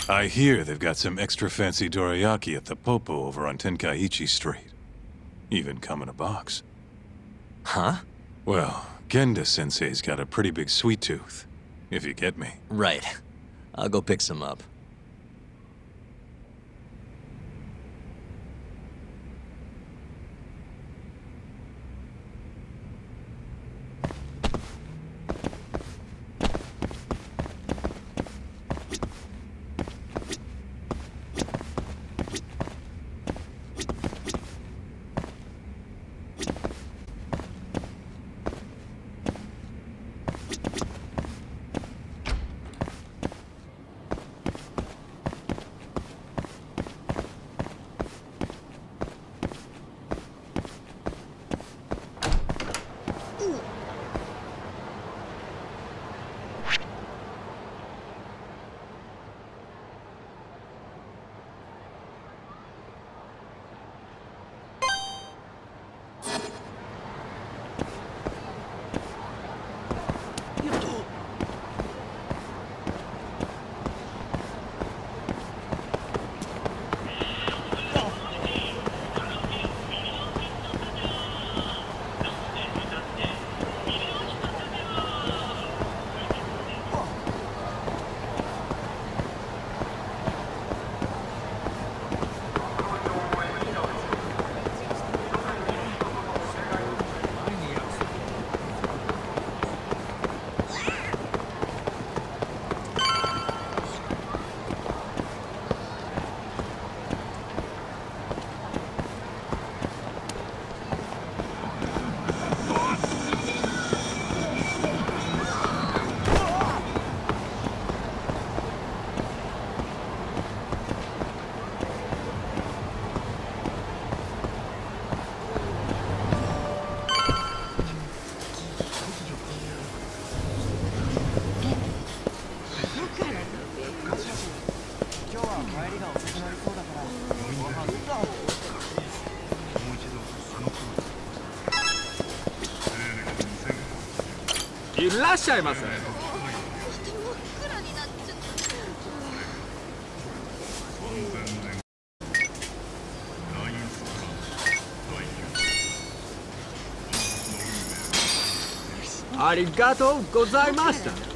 I hear they've got some extra fancy dorayaki at the Popo over on Tenkaichi Street. Even come in a box. Huh? Well, Genda-sensei's got a pretty big sweet tooth, if you get me. Right. I'll go pick some up.いらっしゃいませ。ありがとうございました。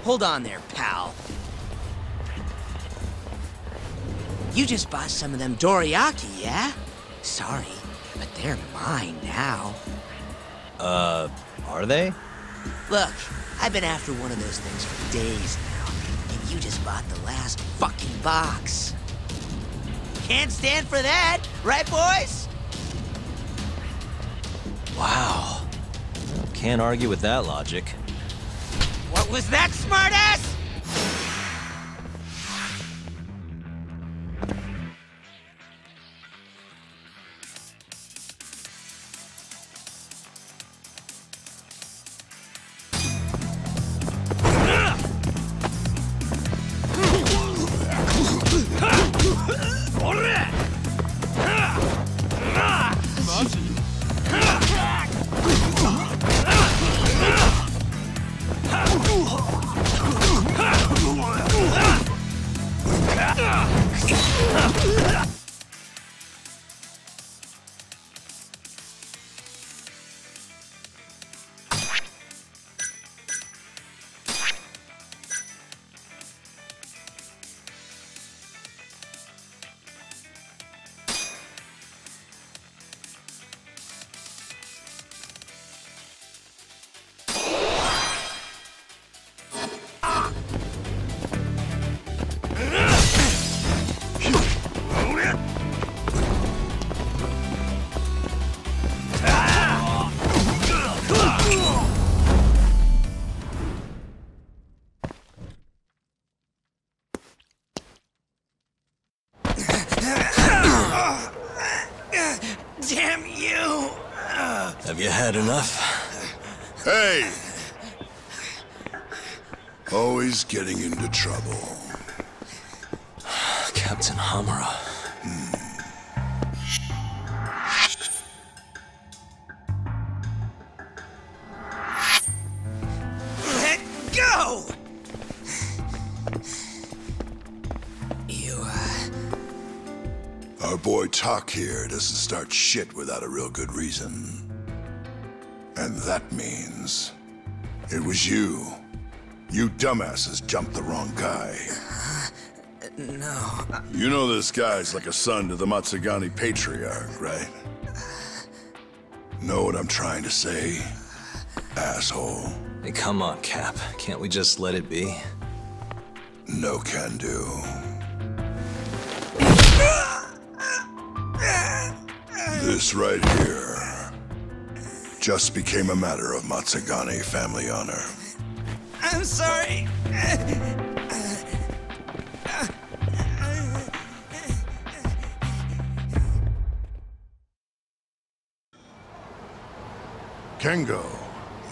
Hold on there, pal. You just bought some of them dorayaki, yeah? Sorry, but they're mine now. Are they? Look, I've been after one of those things for days now, and you just bought the last fucking box. Can't stand for that, right, boys? Wow. Can't argue with that logic. What was that, smartass? Damn you! Have you had enough? Hey! Always getting into trouble. Captain Hamura. Let go! You, Our boy Talk here doesn't start shit without a real good reason. And that means it was you. You dumbasses jumped the wrong guy. No. You know this guy's like a son to the Matsugani Patriarch, right? Know what I'm trying to say, asshole? Hey, come on, Cap. Can't we just let it be? No can do. This right here just became a matter of Matsugani family honor. I'm sorry. Kengo,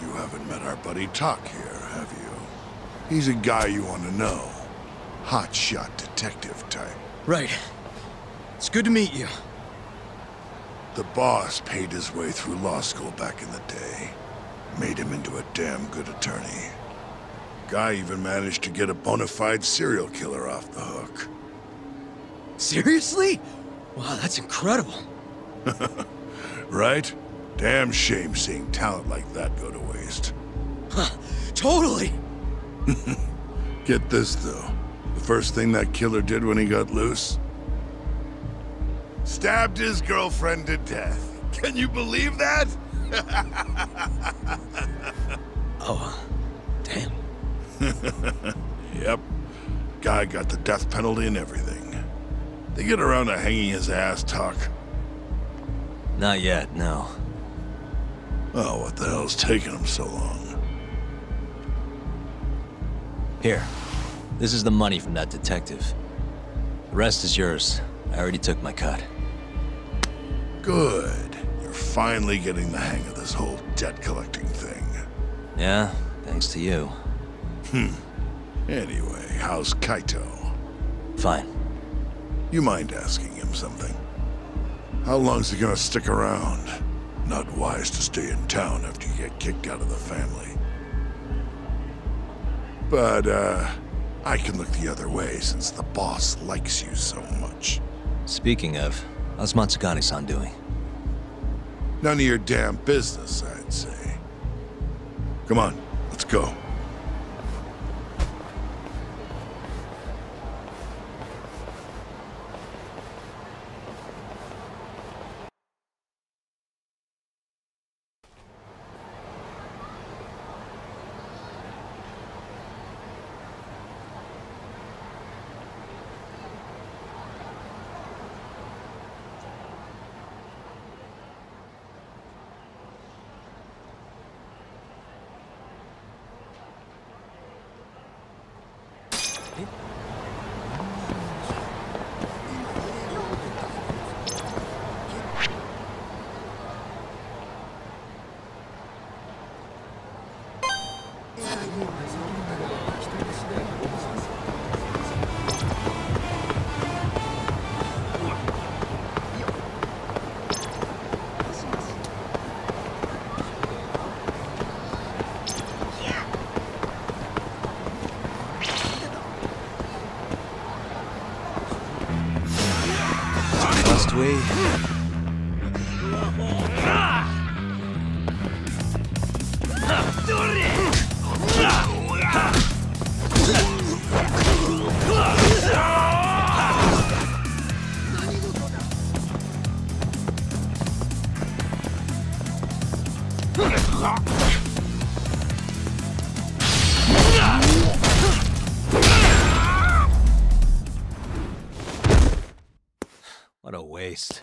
you haven't met our buddy Talk here, have you? He's a guy you want to know. Hotshot detective type. Right. It's good to meet you. The boss paid his way through law school back in the day. Made him into a damn good attorney. Guy even managed to get a bona fide serial killer off the hook. Seriously? Wow, that's incredible. Right? Damn shame seeing talent like that go to waste. Huh, totally. Get this, though. The first thing that killer did when he got loose? Stabbed his girlfriend to death. Can you believe that? Oh, damn. Yep. Guy got the death penalty and everything. They get around to hanging his ass, Talk. Not yet, no. Oh, what the hell's taking him so long? Here. This is the money from that detective. The rest is yours. I already took my cut. Good. You're finally getting the hang of this whole debt collecting thing. Yeah, thanks to you. Anyway, how's Kaito? Fine. You mind asking him something? How long's he gonna stick around? Not wise to stay in town after you get kicked out of the family. But, I can look the other way since the boss likes you so much. Speaking of, how's Matsugani-san doing? None of your damn business, I'd say. Come on, let's go. Must we? What a waste.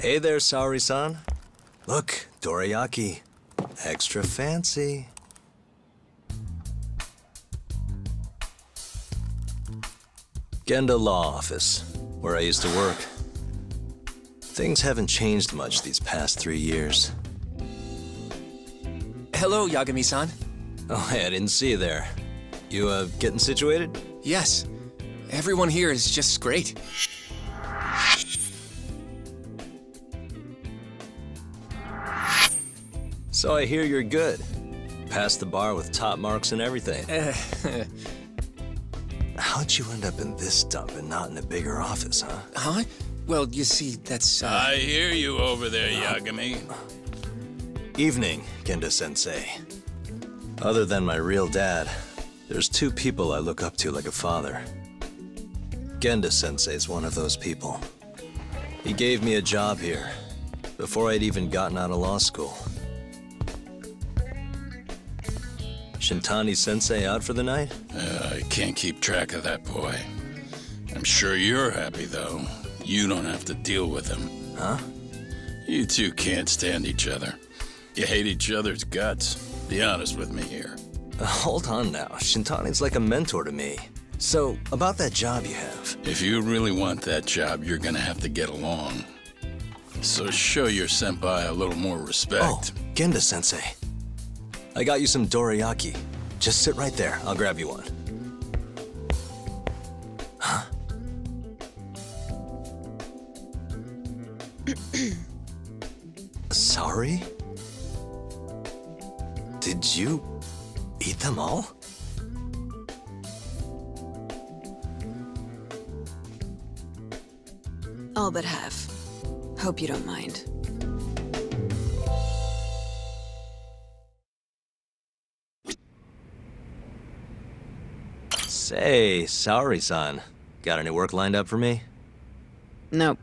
Hey there, Saori-san. Look, dorayaki. Extra fancy. Genda Law Office, where I used to work. Things haven't changed much these past 3 years. Hello, Yagami-san. Oh, hey, I didn't see you there. You, getting situated? Yes. Everyone here is just great. So I hear you're good. Passed the bar with top marks and everything. How'd you end up in this dump and not in a bigger office, huh? Huh? Well, you see, that's, I hear you over there, Yagami. Evening, Genda-sensei. Other than my real dad, there's 2 people I look up to like a father. Genda-sensei's one of those people. He gave me a job here, before I'd even gotten out of law school. Shintani-sensei out for the night? I can't keep track of that boy. I'm sure you're happy, though. You don't have to deal with him. Huh? You two can't stand each other. You hate each other's guts. Be honest with me here. Hold on now. Shintani's like a mentor to me. So, about that job you have. If you really want that job, you're gonna have to get along. So show your senpai a little more respect. Oh, Genda-sensei. I got you some dorayaki. Just sit right there. I'll grab you one. Huh? Sorry? Did you eat them all? All but half. Hope you don't mind. Say, Saori-san, got any work lined up for me? Nope.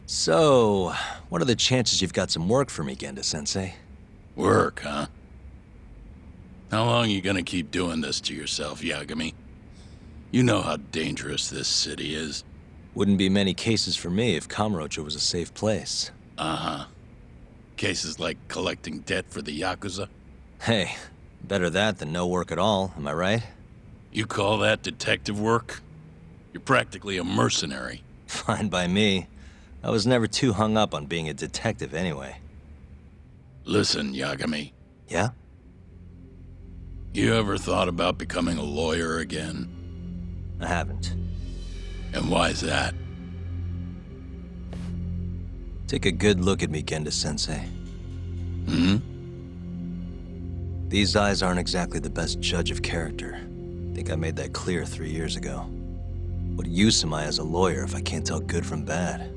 So, what are the chances you've got some work for me, Genda-sensei? Work, huh? How long you gonna keep doing this to yourself, Yagami? You know how dangerous this city is. Wouldn't be many cases for me if Kamurocho was a safe place. Uh-huh. Cases like collecting debt for the Yakuza? Hey, better that than no work at all, am I right? You call that detective work? You're practically a mercenary. Fine by me. I was never too hung up on being a detective anyway. Listen, Yagami. Yeah? You ever thought about becoming a lawyer again? I haven't. And why's that? Take a good look at me, Genda-sensei. Hmm? These eyes aren't exactly the best judge of character. Think I made that clear 3 years ago. What use am I as a lawyer if I can't tell good from bad?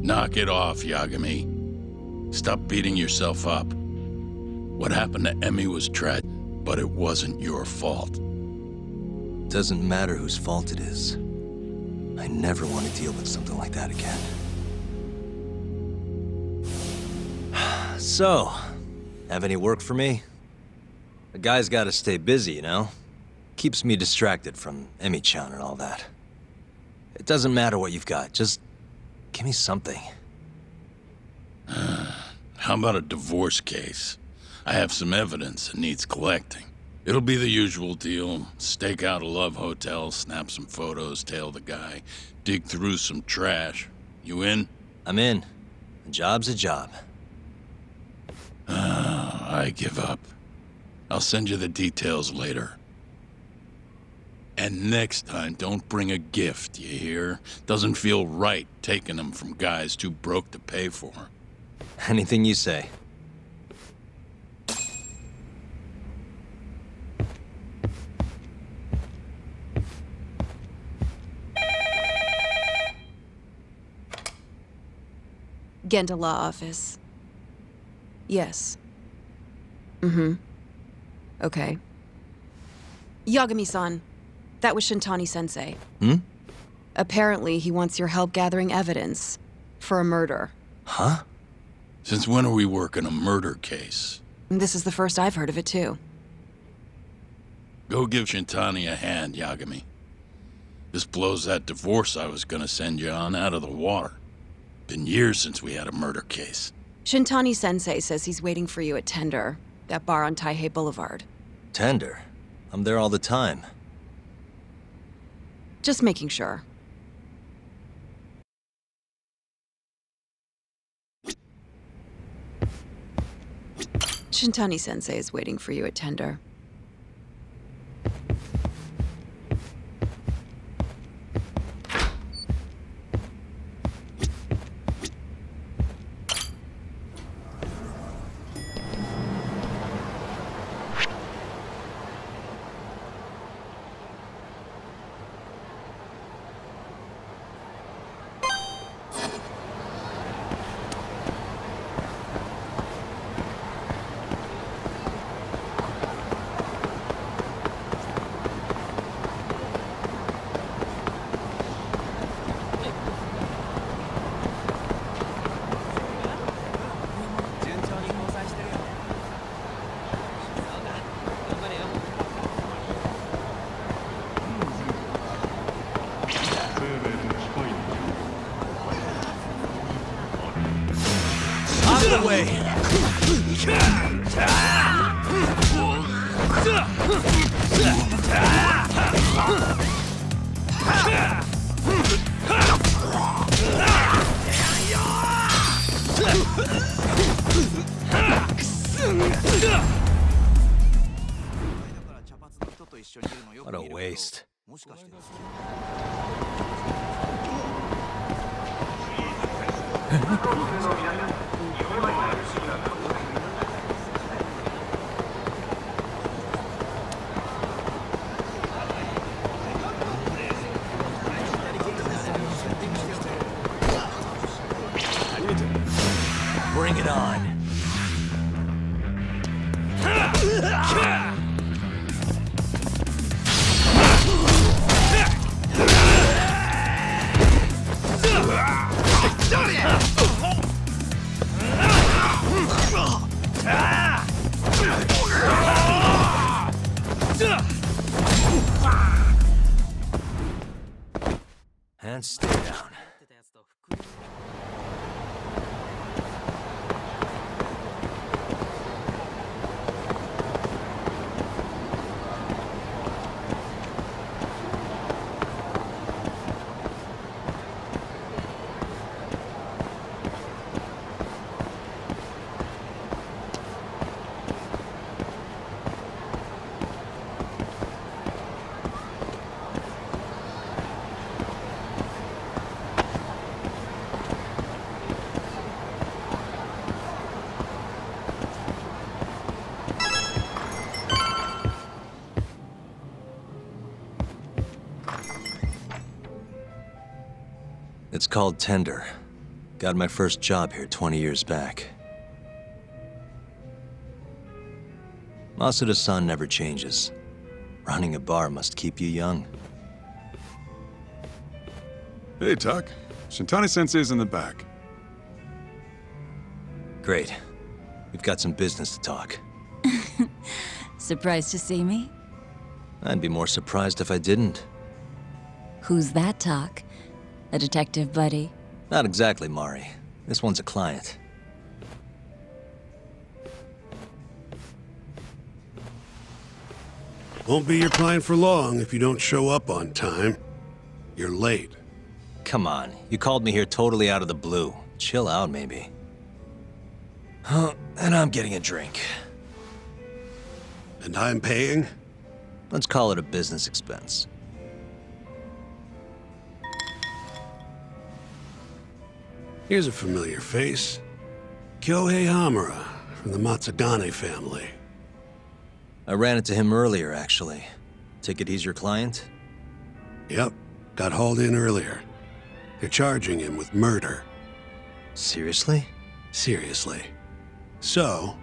Knock it off, Yagami. Stop beating yourself up. What happened to Emmy was tragic, but it wasn't your fault. Doesn't matter whose fault it is. I never want to deal with something like that again. So, have any work for me? A guy's gotta stay busy, you know? Keeps me distracted from Emmy-chan and all that. It doesn't matter what you've got, just give me something. How about a divorce case? I have some evidence that needs collecting. It'll be the usual deal. Stake out a love hotel, snap some photos, tail the guy, dig through some trash. You in? I'm in. A job's a job. I give up. I'll send you the details later. And next time, don't bring a gift, you hear? Doesn't feel right taking them from guys too broke to pay for. Anything you say. Genda Law Office. Yes. Mm-hmm. Okay. Yagami-san, that was Shintani-sensei. Hmm? Apparently, he wants your help gathering evidence for a murder. Huh? Since when are we working a murder case? This is the first I've heard of it, too. Go give Shintani a hand, Yagami. This blows that divorce I was gonna send you on out of the water. Been years since we had a murder case. Shintani-sensei says he's waiting for you at Tender, that bar on Taihei Boulevard. Tender? I'm there all the time. Just making sure. Shintani-sensei is waiting for you at Tender. What a waste. Bring it on. And stay down. It's called Tender. Got my first job here 20 years back. Masuda-san never changes. Running a bar must keep you young. Hey, Tuck. Shintani-sensei's in the back. Great. We've got some business to talk. Surprised to see me? I'd be more surprised if I didn't. Who's that, Talk? A detective buddy? Not exactly, Mari. This one's a client. Won't be your client for long if you don't show up on time. You're late. Come on, you called me here totally out of the blue. Chill out, maybe. And I'm getting a drink. And I'm paying? Let's call it a business expense. Here's a familiar face. Kyohei Hamura, from the Matsugane family. I ran into him earlier, actually. Take it he's your client? Yep, got hauled in earlier. They're charging him with murder. Seriously? Seriously. So,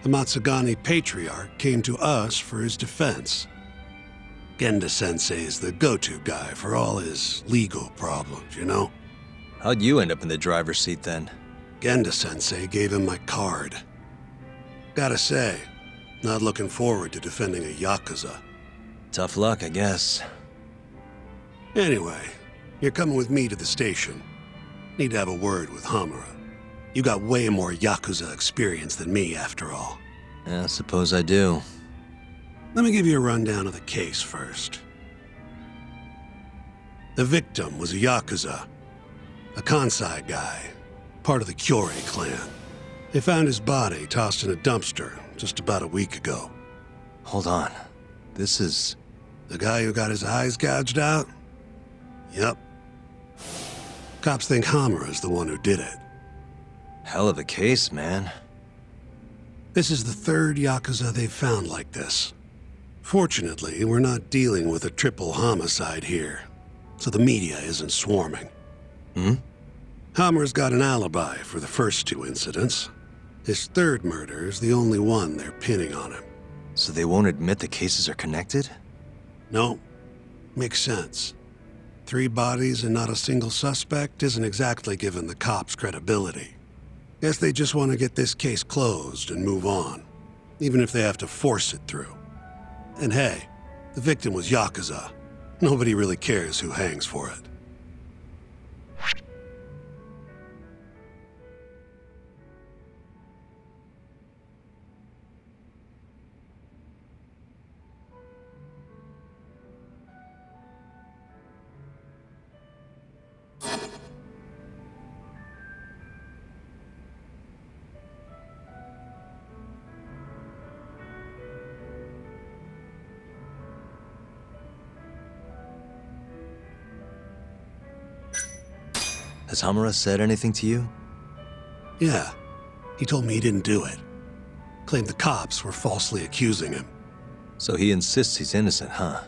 the Matsugane patriarch came to us for his defense. Genda-sensei is the go-to guy for all his legal problems, you know? How'd you end up in the driver's seat then? Genda-sensei gave him my card. Gotta say, not looking forward to defending a Yakuza. Tough luck, I guess. Anyway, you're coming with me to the station. Need to have a word with Hamura. You got way more Yakuza experience than me, after all. Yeah, I suppose I do. Let me give you a rundown of the case first. The victim was a Yakuza, a Kansai guy, part of the Kyorei clan. They found his body tossed in a dumpster just about a week ago. Hold on. This is... The guy who got his eyes gouged out? Yep. Cops think Hamura's the one who did it. Hell of a case, man. This is the third Yakuza they've found like this. Fortunately, we're not dealing with a triple homicide here, so the media isn't swarming. Hamura's got an alibi for the first two incidents. His third murder is the only one they're pinning on him. So they won't admit the cases are connected? No. Makes sense. 3 bodies and not a single suspect isn't exactly giving the cops credibility. Guess they just want to get this case closed and move on, even if they have to force it through. And hey, the victim was Yakuza. Nobody really cares who hangs for it. Has Hamura said anything to you? Yeah. He told me he didn't do it. Claimed the cops were falsely accusing him. So he insists he's innocent, huh?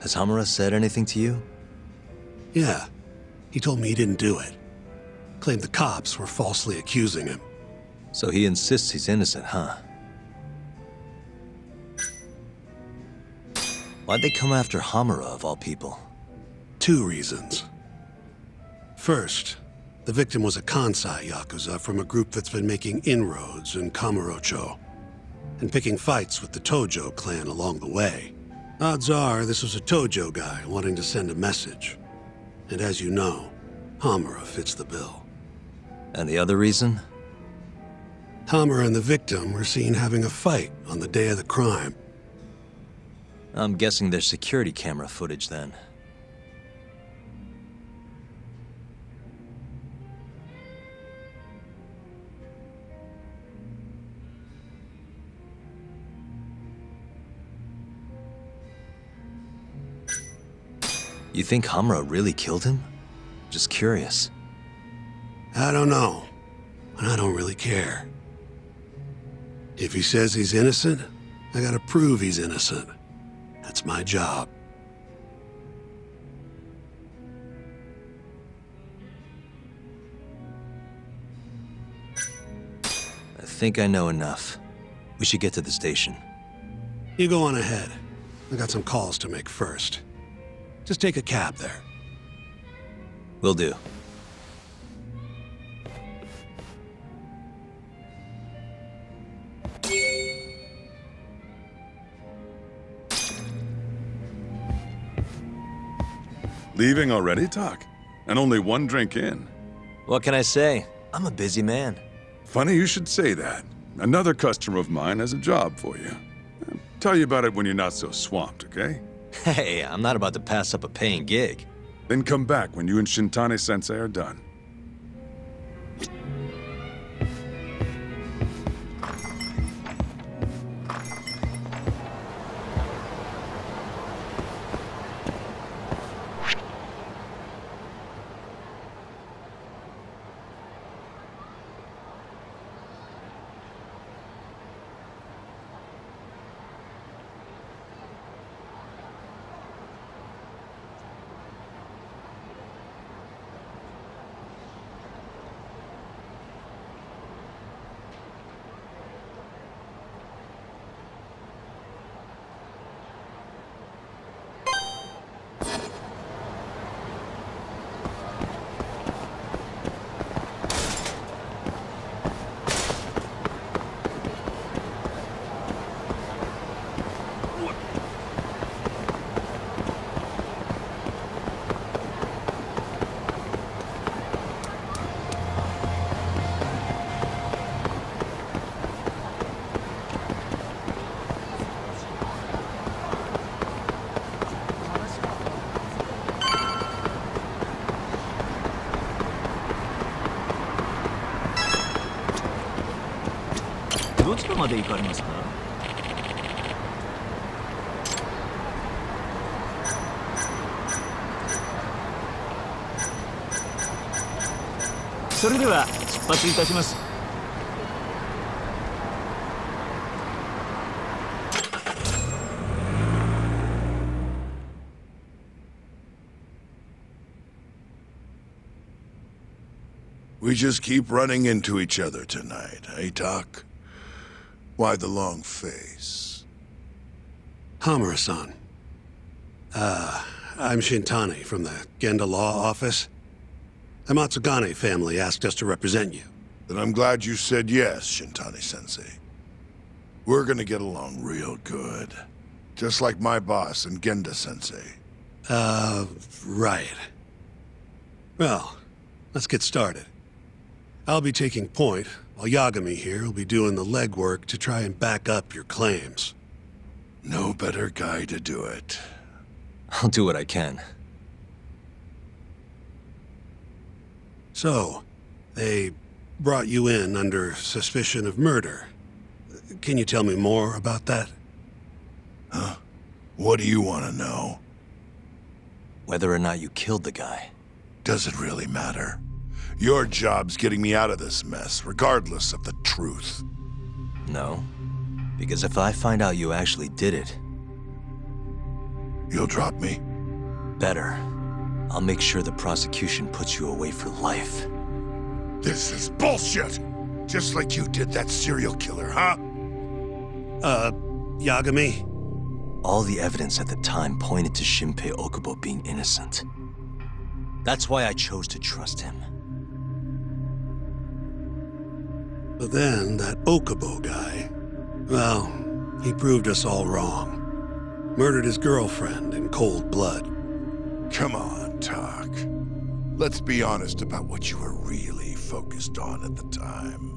Has Hamura said anything to you? Yeah. He told me he didn't do it. Claimed the cops were falsely accusing him. So he insists he's innocent, huh? Why'd they come after Hamura, of all people? 2 reasons. First, the victim was a Kansai Yakuza from a group that's been making inroads in Kamurocho, and picking fights with the Tojo clan along the way. Odds are this was a Tojo guy wanting to send a message. And as you know, Hamura fits the bill. And the other reason? Hamura and the victim were seen having a fight on the day of the crime. I'm guessing there's security camera footage then. You think Hamura really killed him? Just curious. I don't know, and I don't really care. If he says he's innocent, I gotta prove he's innocent. That's my job. I think I know enough. We should get to the station. You go on ahead. I got some calls to make first. Just take a cab there. Will do. Leaving already, Doc? And only 1 drink in. What can I say? I'm a busy man. Funny you should say that. another customer of mine has a job for you. I'll tell you about it when you're not so swamped, okay? Hey, I'm not about to pass up a paying gig. Then come back when you and Shintani-sensei are done. We just keep running into each other tonight, eh, Doc? Why the long face? Hamura-san. I'm Shintani from the Genda Law Office. The Matsugane family asked us to represent you. Then I'm glad you said yes, Shintani-sensei. We're gonna get along real good. Just like my boss and Genda-sensei. Right. Well, let's get started. I'll be taking point, while Yagami here will be doing the legwork to try and back up your claims. No better guy to do it. I'll do what I can. So, they brought you in under suspicion of murder. Can you tell me more about that? Huh? What do you want to know? Whether or not you killed the guy. Does it really matter? Your job's getting me out of this mess, regardless of the truth. No. Because if I find out you actually did it... You'll drop me? Better. I'll make sure the prosecution puts you away for life. This is bullshit! Just like you did that serial killer, huh? Yagami? All the evidence at the time pointed to Shinpei Okubo being innocent. That's why I chose to trust him. But then, that Okubo guy, well, he proved us all wrong. Murdered his girlfriend in cold blood. Come on, Talk. Let's be honest about what you were really focused on at the time.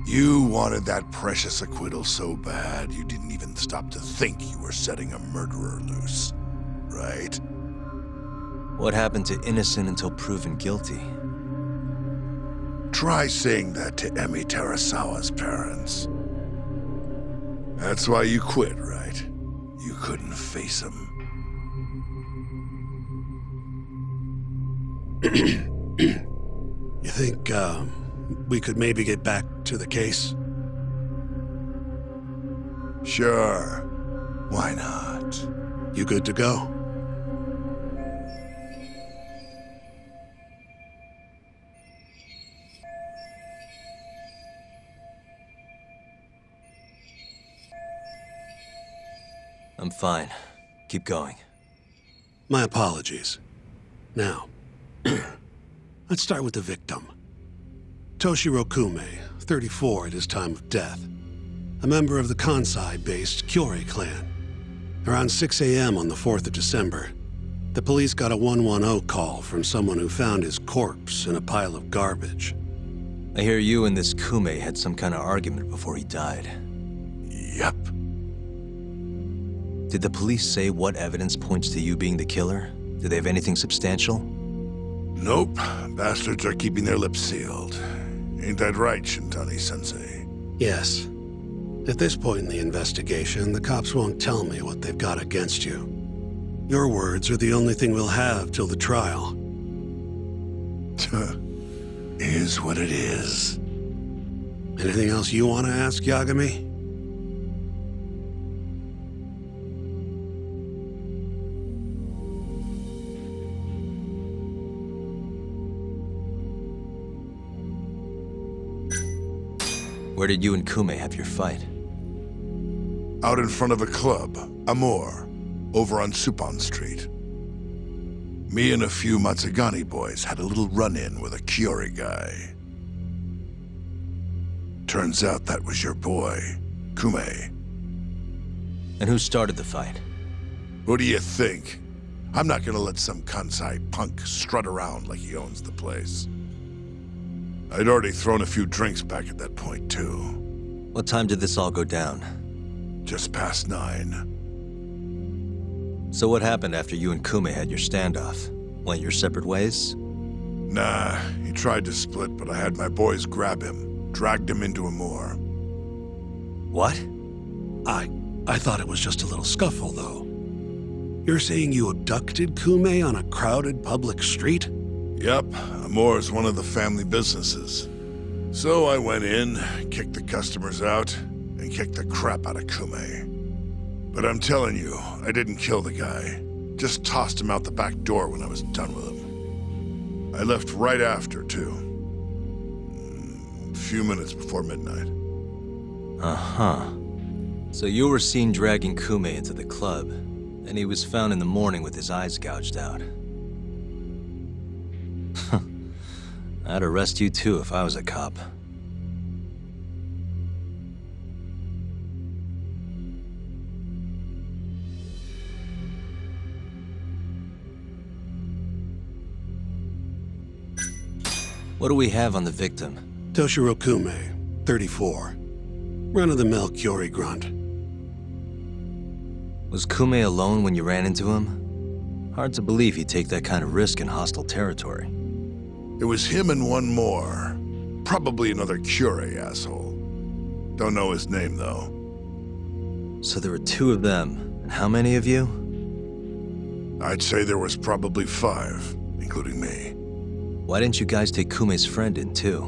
You wanted that precious acquittal so bad, you didn't even stop to think you were setting a murderer loose, right? What happened to innocent until proven guilty? Try saying that to Emi Terasawa's parents. That's why you quit, right? You couldn't face them. You think, we could maybe get back to the case? Sure. Why not? You good to go? I'm fine. Keep going. My apologies. Now, let's start with the victim. Toshiro Kume, 34 at his time of death. A member of the Kansai-based Kyorei clan. Around 6 a.m. on the 4th of December, the police got a 110 call from someone who found his corpse in a pile of garbage. I hear you and this Kume had some kind of argument before he died. Yep. Did the police say what evidence points to you being the killer? Do they have anything substantial? Nope. Bastards are keeping their lips sealed. Ain't that right, Shintani-sensei? Yes. At this point in the investigation, the cops won't tell me what they've got against you. Your words are the only thing we'll have till the trial. Is what it is. Anything else you want to ask, Yagami? Where did you and Kume have your fight? Out in front of a club, Amor, over on Supon Street. Me and a few Matsugani boys had a little run-in with a Kiyori guy. Turns out that was your boy, Kume. And who started the fight? What do you think? I'm not gonna let some Kansai punk strut around like he owns the place. I'd already thrown a few drinks back at that point, too. What time did this all go down? Just past 9. So what happened after you and Kume had your standoff? Went your separate ways? Nah, he tried to split, but I had my boys grab him, dragged him into Amor. What? I thought it was just a little scuffle, though. You're saying you abducted Kume on a crowded public street? Yep, Amor's one of the family businesses. So I went in, kicked the customers out, and kicked the crap out of Kume. But I'm telling you, I didn't kill the guy. Just tossed him out the back door when I was done with him. I left right after, too. A few minutes before midnight. Uh-huh. So you were seen dragging Kume into the club, and he was found in the morning with his eyes gouged out. I'd arrest you too if I was a cop. What do we have on the victim? Toshiro Kume, 34. Run-of-the-mill Kiyori grunt. Was Kume alone when you ran into him? Hard to believe he'd take that kind of risk in hostile territory. It was him and one more. Probably another Kiyori asshole. Don't know his name, though. So there were 2 of them, and how many of you? I'd say there was probably 5, including me. Why didn't you guys take Kume's friend in, too?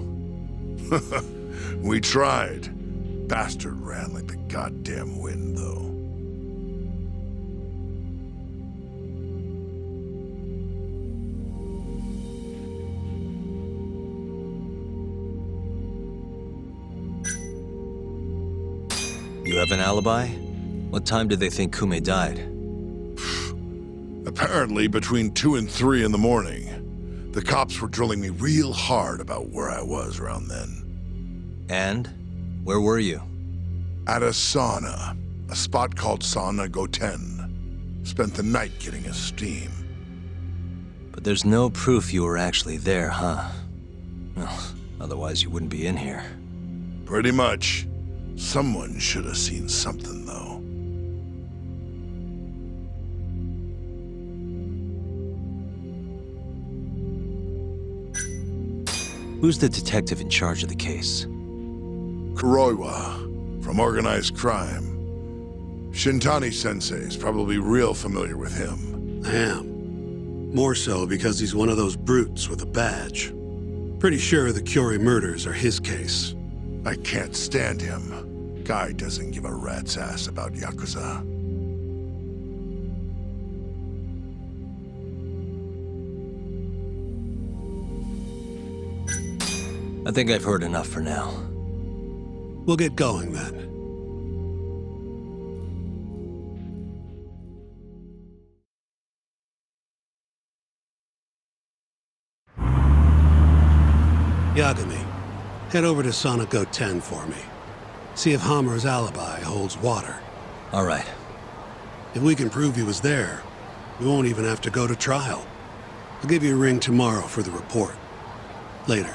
We tried. Bastard ran like the goddamn wind, though. You have an alibi? What time did they think Kume died? Apparently between 2 and 3 in the morning. The cops were drilling me real hard about where I was around then. And? Where were you? At a sauna. A spot called Sauna Goten. Spent the night getting a steam. But there's no proof you were actually there, huh? Well, otherwise you wouldn't be in here. Pretty much. Someone should have seen something, though. Who's the detective in charge of the case? Kuroiwa, from Organized Crime. Shintani-sensei is probably real familiar with him. I am. More so because he's one of those brutes with a badge. Pretty sure the Kiyori murders are his case. I can't stand him. Guy doesn't give a rat's ass about Yakuza. I think I've heard enough for now. We'll get going then. Yagami, head over to Sauna Goten for me. See if Hammer's alibi holds water. All right. If we can prove he was there, we won't even have to go to trial. I'll give you a ring tomorrow for the report. Later.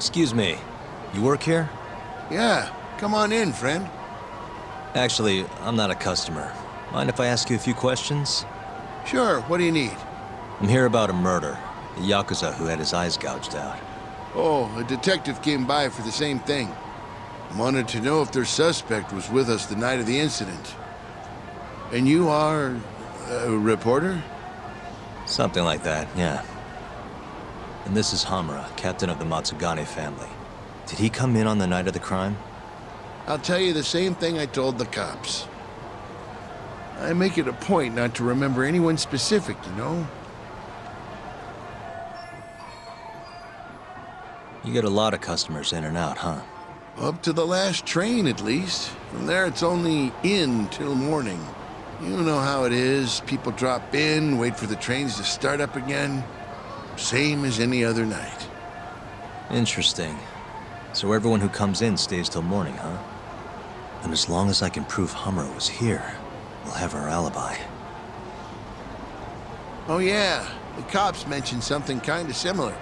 Excuse me, you work here? Yeah, come on in, friend. Actually, I'm not a customer. Mind if I ask you a few questions? Sure, what do you need? I'm here about a murder. A Yakuza who had his eyes gouged out. Oh, a detective came by for the same thing. Wanted to know if their suspect was with us the night of the incident. And you are a reporter? Something like that, yeah. And this is Hamura, captain of the Matsugane family. Did he come in on the night of the crime? I'll tell you the same thing I told the cops. I make it a point not to remember anyone specific, you know? You get a lot of customers in and out, huh? Up to the last train, at least. From there, it's only in till morning. You know how it is. People drop in, wait for the trains to start up again. Same as any other night. Interesting. So everyone who comes in stays till morning, huh? And as long as I can prove Hamura was here, we'll have our alibi. Oh yeah, the cops mentioned something kinda similar.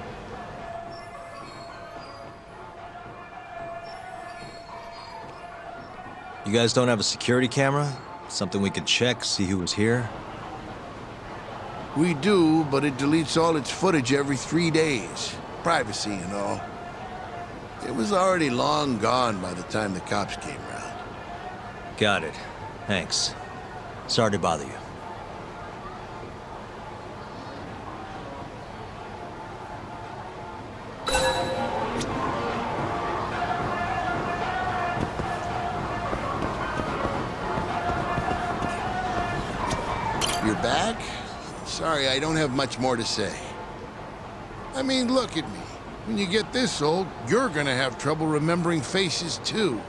You guys don't have a security camera? Something we could check, see who was here? We do, but it deletes all its footage every 3 days. Privacy and all. It was already long gone by the time the cops came round. Got it. Thanks. Sorry to bother you. You're back? Sorry, I don't have much more to say. I mean, look at me. When you get this old, you're gonna have trouble remembering faces, too.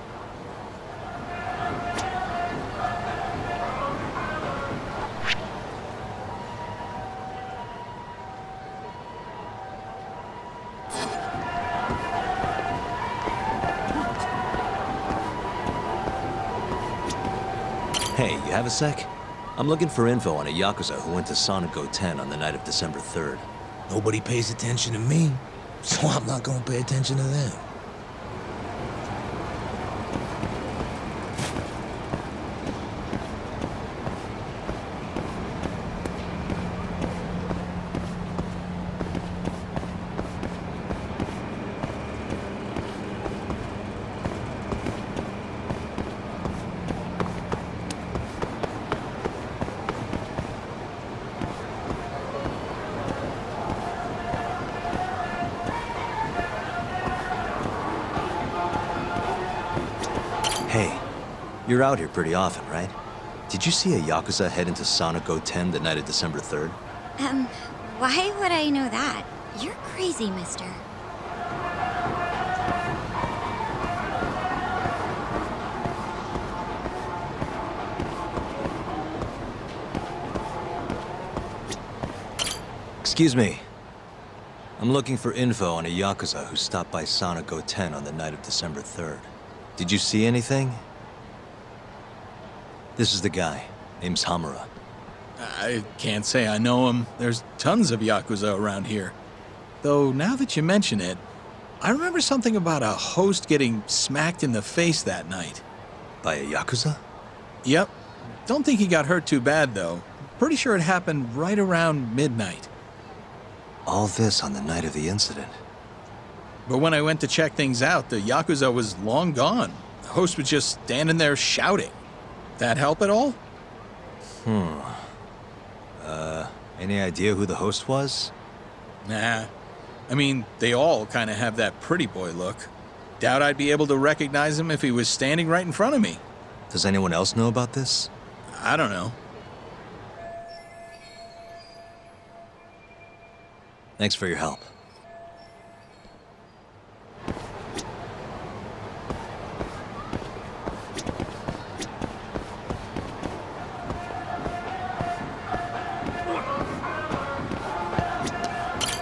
Hey, you have a sec? I'm looking for info on a Yakuza who went to Sonico 10 on the night of December 3rd. Nobody pays attention to me, so I'm not gonna pay attention to them. Hey, you're out here pretty often, right? Did you see a Yakuza head into Sonico 10 the night of December 3rd? Why would I know that? You're crazy, mister. Excuse me. I'm looking for info on a Yakuza who stopped by Sonico 10 on the night of December 3rd. Did you see anything? This is the guy. Name's Hamura. I can't say I know him. There's tons of Yakuza around here. Though, now that you mention it, I remember something about a host getting smacked in the face that night. By a Yakuza? Yep. Don't think he got hurt too bad, though. Pretty sure it happened right around midnight. All this on the night of the incident. But when I went to check things out, the Yakuza was long gone. The host was just standing there shouting. That help at all? Any idea who the host was? Nah. I mean, they all kind of have that pretty boy look. Doubt I'd be able to recognize him if he was standing right in front of me. Does anyone else know about this? I don't know. Thanks for your help.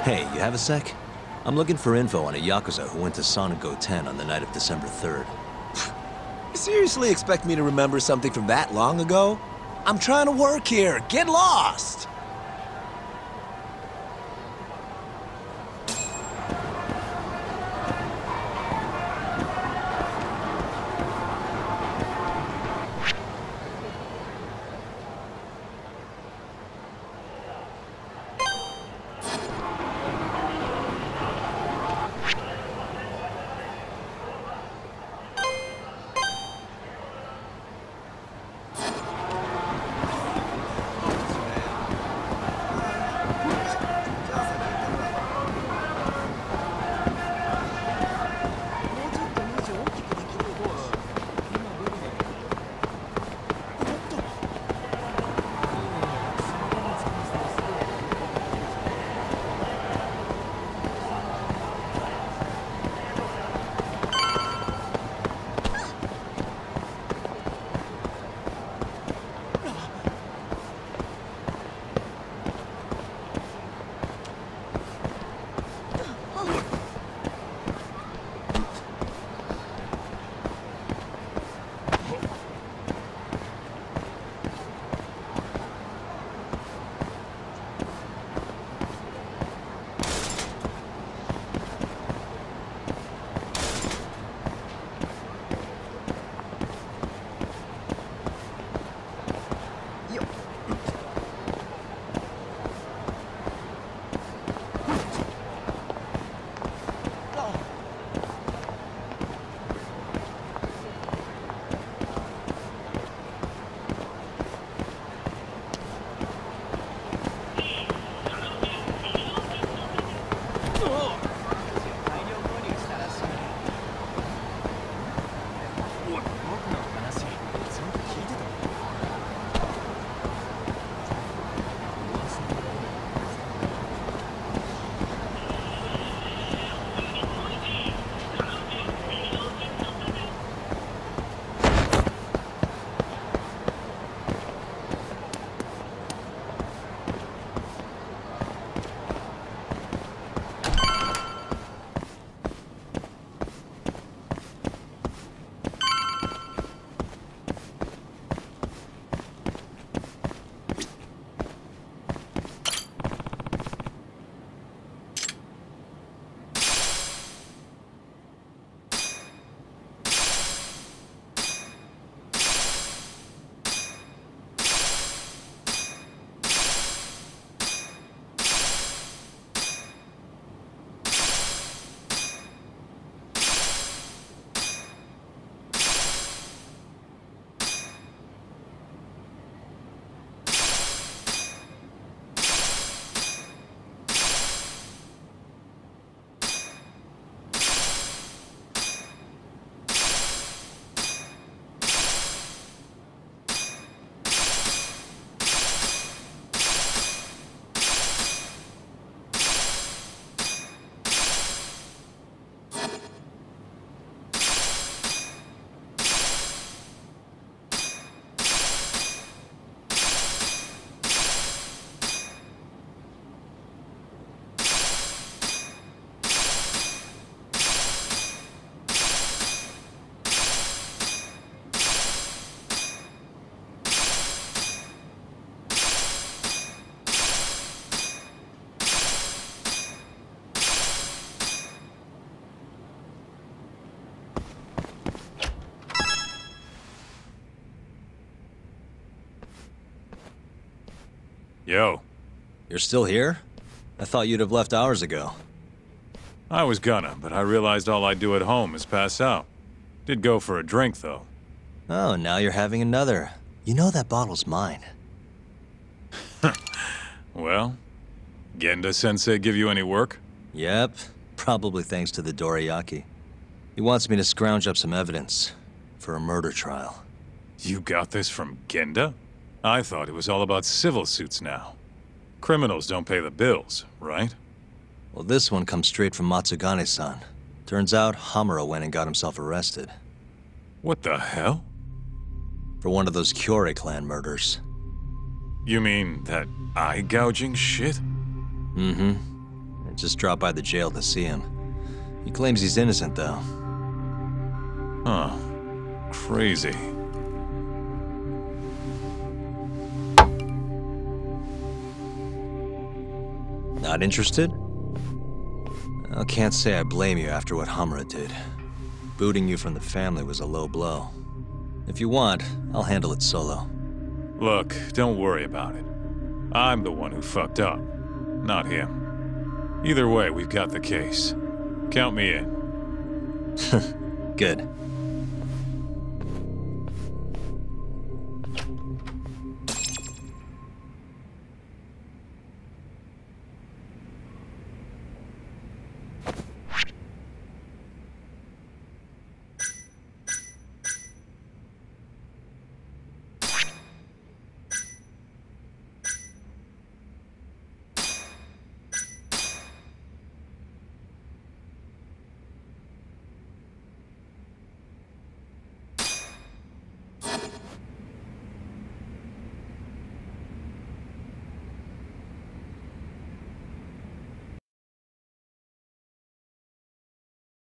Hey, you have a sec? I'm looking for info on a Yakuza who went to Sonico 10 on the night of December 3rd. You seriously expect me to remember something from that long ago? I'm trying to work here. Get lost! Yo. You're still here? I thought you'd have left hours ago. I was gonna, but I realized all I do at home is pass out. Did go for a drink, though. Oh, now you're having another. You know that bottle's mine. Well, Genda-sensei give you any work? Yep, probably thanks to the Dorayaki. He wants me to scrounge up some evidence for a murder trial. You got this from Genda? I thought it was all about civil suits now. Criminals don't pay the bills, right? Well, this one comes straight from Matsugane-san. Turns out Hamura went and got himself arrested. What the hell? For one of those Kyorei clan murders. You mean that eye-gouging shit? Mm-hmm. I just dropped by the jail to see him. He claims he's innocent, though. Huh. Crazy. Not interested? I can't say I blame you after what Hamura did. Booting you from the family was a low blow. If you want, I'll handle it solo. Look, don't worry about it. I'm the one who fucked up, not him. Either way, we've got the case. Count me in. Good.